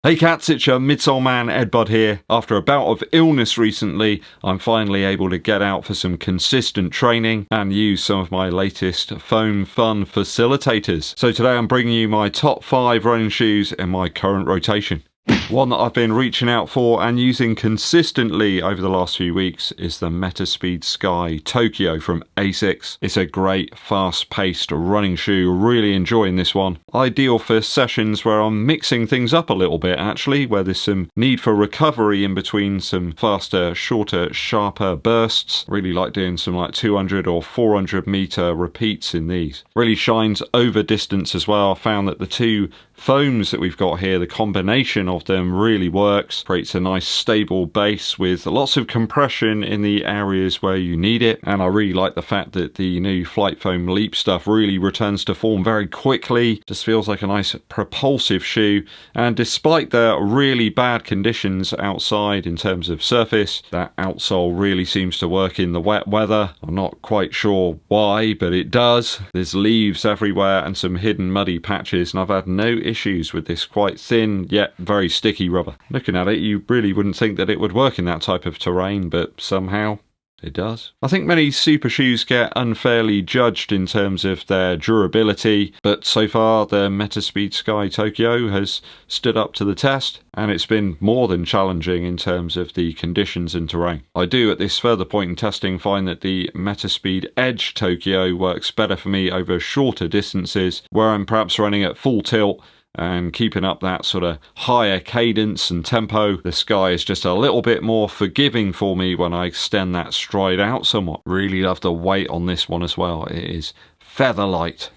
Hey cats, it's your midsole man Eddbud here. After a bout of illness recently, I'm finally able to get out for some consistent training and use some of my latest foam fun facilitators. So today I'm bringing you my top 5 running shoes in my current rotation. One that I've been reaching out for and using consistently over the last few weeks is the Metaspeed Sky Tokyo from Asics. It's a great fast-paced running shoe, really enjoying this one. Ideal for sessions where I'm mixing things up a little bit actually, where there's some need for recovery in between some faster, shorter, sharper bursts. Really like doing some like 200 or 400 meter repeats in these. Really shines over distance as well. I found that the two foams that we've got here, the combination of them really works, creates a nice stable base with lots of compression in the areas where you need it. And I really like the fact that the new Flight Foam Leap stuff really returns to form very quickly. Just feels like a nice propulsive shoe, and despite the really bad conditions outside in terms of surface, that outsole really seems to work in the wet weather. I'm not quite sure why, but it does. There's leaves everywhere and some hidden muddy patches, and I've had no issues with this quite thin yet very sticky rubber. Looking at it, you really wouldn't think that it would work in that type of terrain, but somehow it does. I think many super shoes get unfairly judged in terms of their durability, but so far the Metaspeed Sky Tokyo has stood up to the test, and it's been more than challenging in terms of the conditions and terrain. I do at this further point in testing find that the Metaspeed Edge Tokyo works better for me over shorter distances, where I'm perhaps running at full tilt and keeping up that sort of higher cadence and tempo. The Sky is just a little bit more forgiving for me when I extend that stride out somewhat. Really love the weight on this one as well. It is feather light.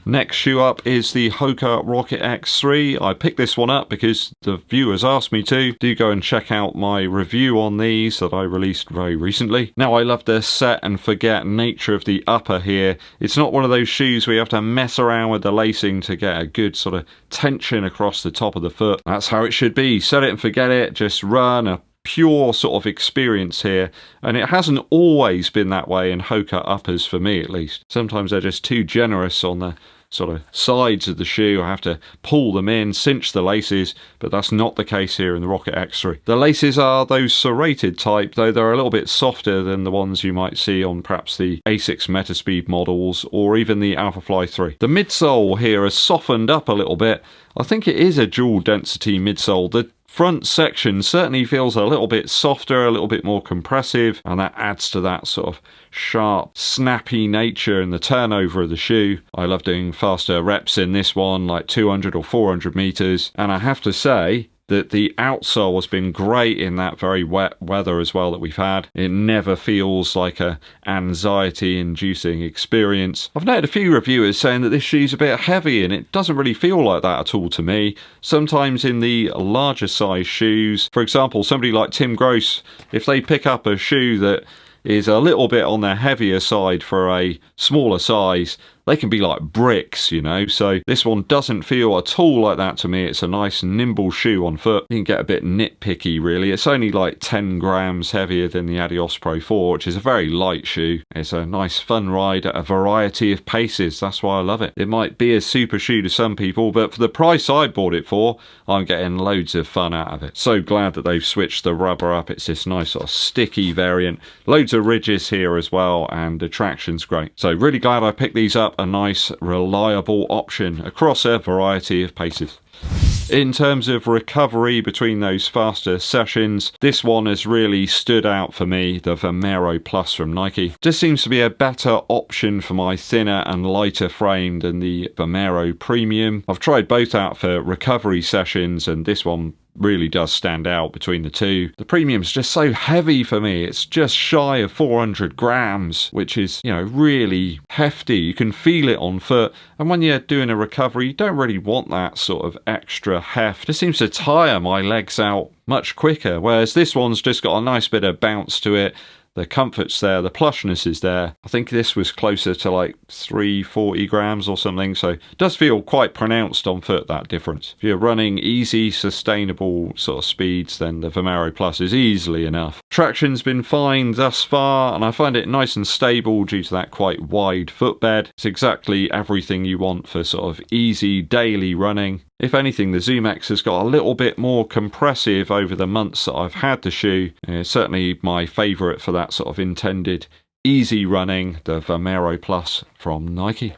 Next shoe up is the Hoka Rocket X3. I picked this one up because the viewers asked me to. Do go and check out my review on these that I released very recently. Now, I love the set and forget nature of the upper here. It's not one of those shoes where you have to mess around with the lacing to get a good sort of tension across the top of the foot. That's how it should be. Set it and forget it. Just run a pure sort of experience here, and it hasn't always been that way in Hoka uppers for me at least. Sometimes they're just too generous on the sort of sides of the shoe. I have to pull them in, cinch the laces, but that's not the case here in the Rocket X3. The laces are those serrated type, though they're a little bit softer than the ones you might see on perhaps the Asics Metaspeed models or even the Alphafly 3. The midsole here has softened up a little bit. I think it is a dual density midsole. The front section certainly feels a little bit softer, a little bit more compressive, and that adds to that sort of sharp, snappy nature in the turnover of the shoe. I love doing faster reps in this one, like 200 or 400 meters, and I have to say that the outsole has been great in that very wet weather as well that we've had. It never feels like a anxiety-inducing experience. I've noted a few reviewers saying that this shoe's a bit heavy, and it doesn't really feel like that at all to me. Sometimes in the larger size shoes, for example, somebody like Tim Gross, if they pick up a shoe that is a little bit on the heavier side for a smaller size, they can be like bricks, you know. So this one doesn't feel at all like that to me. It's a nice nimble shoe on foot. You can get a bit nitpicky really. It's only like 10 grams heavier than the Adios Pro 4, which is a very light shoe. It's a nice fun ride at a variety of paces. That's why I love it. It might be a super shoe to some people, but for the price I bought it for, I'm getting loads of fun out of it. So glad that they've switched the rubber up. It's this nice sort of sticky variant. Loads of ridges here as well, and the traction's great. So really glad I picked these up. A nice reliable option across a variety of paces. In terms of recovery between those faster sessions, this one has really stood out for me, the Vomero Plus from Nike. Just seems to be a better option for my thinner and lighter frame than the Vomero Premium. I've tried both out for recovery sessions, and this one really does stand out between the two. The Premium's just so heavy for me. It's just shy of 400 grams, which is, you know, really hefty. You can feel it on foot, and when you're doing a recovery, you don't really want that sort of extra heft. It seems to tire my legs out much quicker, whereas this one's just got a nice bit of bounce to it. The comfort's there, the plushness is there. I think this was closer to like 340 grams or something, so it does feel quite pronounced on foot, that difference. If you're running easy, sustainable sort of speeds, then the Vomero Plus is easily enough. Traction's been fine thus far, and I find it nice and stable due to that quite wide footbed. It's exactly everything you want for sort of easy daily running. If anything, the ZoomX has got a little bit more compressive over the months that I've had the shoe. It's certainly my favourite for that sort of intended easy running, the Vomero Plus from Nike.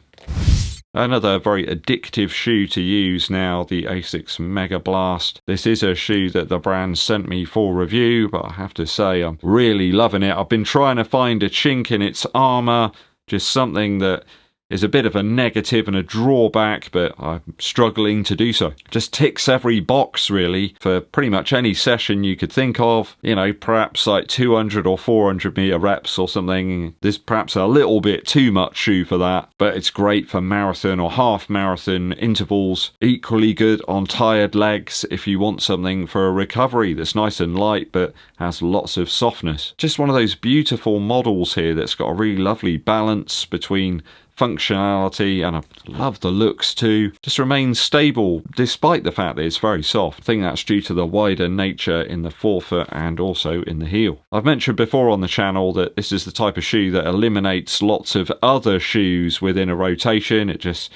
Another very addictive shoe to use now, the Asics Mega Blast. This is a shoe that the brand sent me for review, but I have to say I'm really loving it. I've been trying to find a chink in its armour, just something that is a bit of a negative and a drawback, but I'm struggling to do so. Just ticks every box really for pretty much any session you could think of. You know, perhaps like 200 or 400 meter reps or something. There's perhaps a little bit too much shoe for that, but it's great for marathon or half marathon intervals. Equally good on tired legs if you want something for a recovery that's nice and light but has lots of softness. Just one of those beautiful models here that's got a really lovely balance between functionality, and I love the looks too. Just remains stable despite the fact that it's very soft. I think that's due to the wider nature in the forefoot and also in the heel. I've mentioned before on the channel that this is the type of shoe that eliminates lots of other shoes within a rotation. It just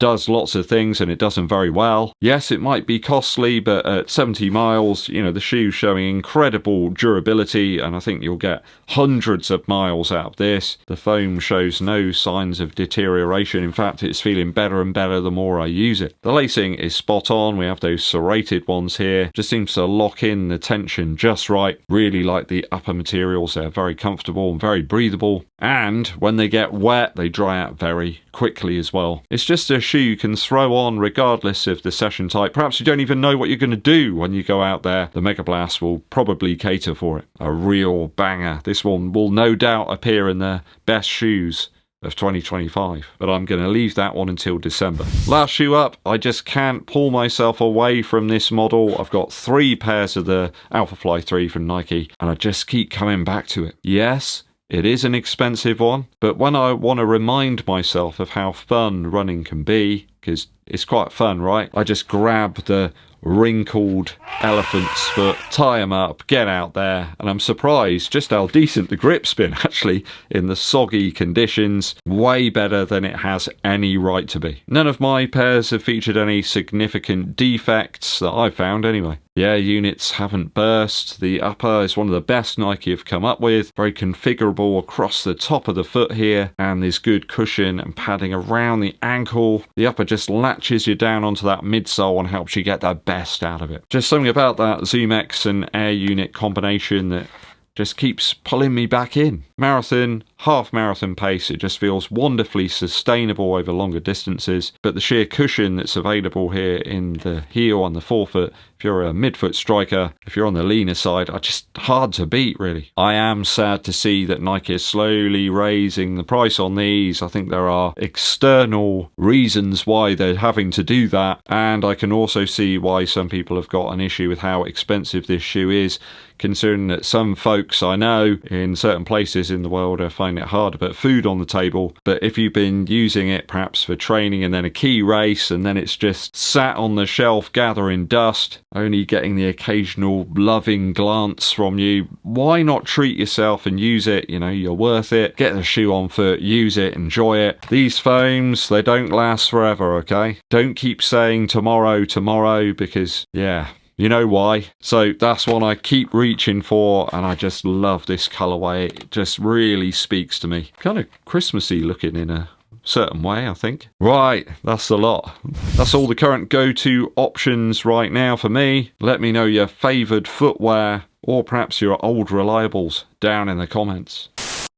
does lots of things and it does them very well. Yes, it might be costly, but at 70 miles, you know, the shoe's showing incredible durability, and I think you'll get hundreds of miles out of this. The foam shows no signs of deterioration. In fact, it's feeling better and better the more I use it. The lacing is spot on. We have those serrated ones here. Just seems to lock in the tension just right. Really like the upper materials. They're very comfortable and very breathable. And when they get wet, they dry out very quickly as well. It's just a shoe you can throw on regardless of the session type. Perhaps you don't even know what you're going to do when you go out there. The Mega Blast will probably cater for it. A real banger. This one will no doubt appear in the best shoes of 2025, but I'm going to leave that one until December. Last shoe up, I just can't pull myself away from this model. I've got 3 pairs of the Alphafly 3 from Nike, and I just keep coming back to it. Yes, it is an expensive one, but when I want to remind myself of how fun running can be, because it's quite fun, right? I just grab the wrinkled elephant's foot, tie them up, get out there, and I'm surprised just how decent the grip's been actually in the soggy conditions. Way better than it has any right to be. None of my pairs have featured any significant defects that I've found anyway. The air units haven't burst. The upper is one of the best Nike have come up with. Very configurable across the top of the foot here, and there's good cushion and padding around the ankle. The upper just latches you down onto that midsole and helps you get the best out of it. Just something about that ZoomX and air unit combination that just keeps pulling me back in. Marathon, half marathon pace, it just feels wonderfully sustainable over longer distances, but the sheer cushion that's available here in the heel and the forefoot, if you're a midfoot striker, if you're on the leaner side, are just hard to beat really. I am sad to see that Nike is slowly raising the price on these. I think there are external reasons why they're having to do that, and I can also see why some people have got an issue with how expensive this shoe is, considering that some folks I know in certain places in the world are finding it hard to put food on the table. But if you've been using it perhaps for training and then a key race, and then it's just sat on the shelf gathering dust, only getting the occasional loving glance from you, why not treat yourself and use it? You know, you're worth it. Get the shoe on foot, use it, enjoy it. These foams, they don't last forever, okay? Don't keep saying tomorrow, tomorrow, because yeah, you know why. So that's one I keep reaching for, and I just love this colourway. It just really speaks to me. Kind of Christmassy looking in a certain way, I think. Right, that's a lot. That's all the current go-to options right now for me. Let me know your favoured footwear, or perhaps your old reliables, down in the comments.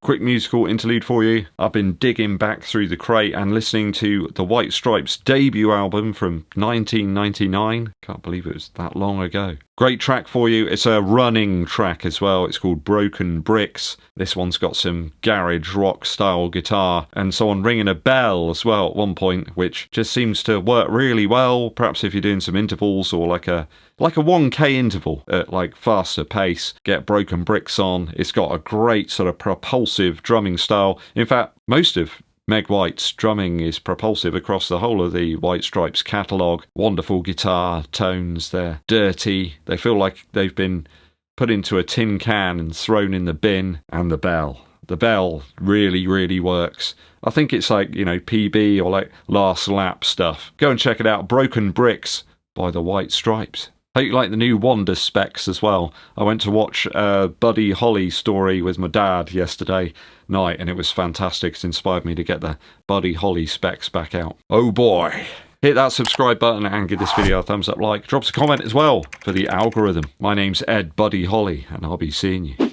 Quick musical interlude for you. I've been digging back through the crate and listening to the White Stripes debut album from 1999. Can't believe it was that long ago. Great track for you. It's a running track as well. It's called Broken Bricks. This one's got some garage rock style guitar and someone ringing a bell as well at one point, which just seems to work really well. Perhaps if you're doing some intervals or like a 1K interval at like faster pace, get Broken Bricks on. It's got a great sort of propulsive drumming style. In fact, most of Meg White's drumming is propulsive across the whole of the White Stripes catalogue. Wonderful guitar tones, they're dirty, they feel like they've been put into a tin can and thrown in the bin, and the bell. the bell really works. I think it's like, you know, PB or like last lap stuff. Go and check it out. Broken Bricks by the White Stripes. Hope you like the new Wanda specs as well. I went to watch Buddy Holly story with my dad yesterday night, and it was fantastic. It inspired me to get the Buddy Holly specs back out. Oh boy. Hit that subscribe button and give this video a thumbs up like. Drop us a comment as well for the algorithm. My name's Ed Buddy Holly, and I'll be seeing you.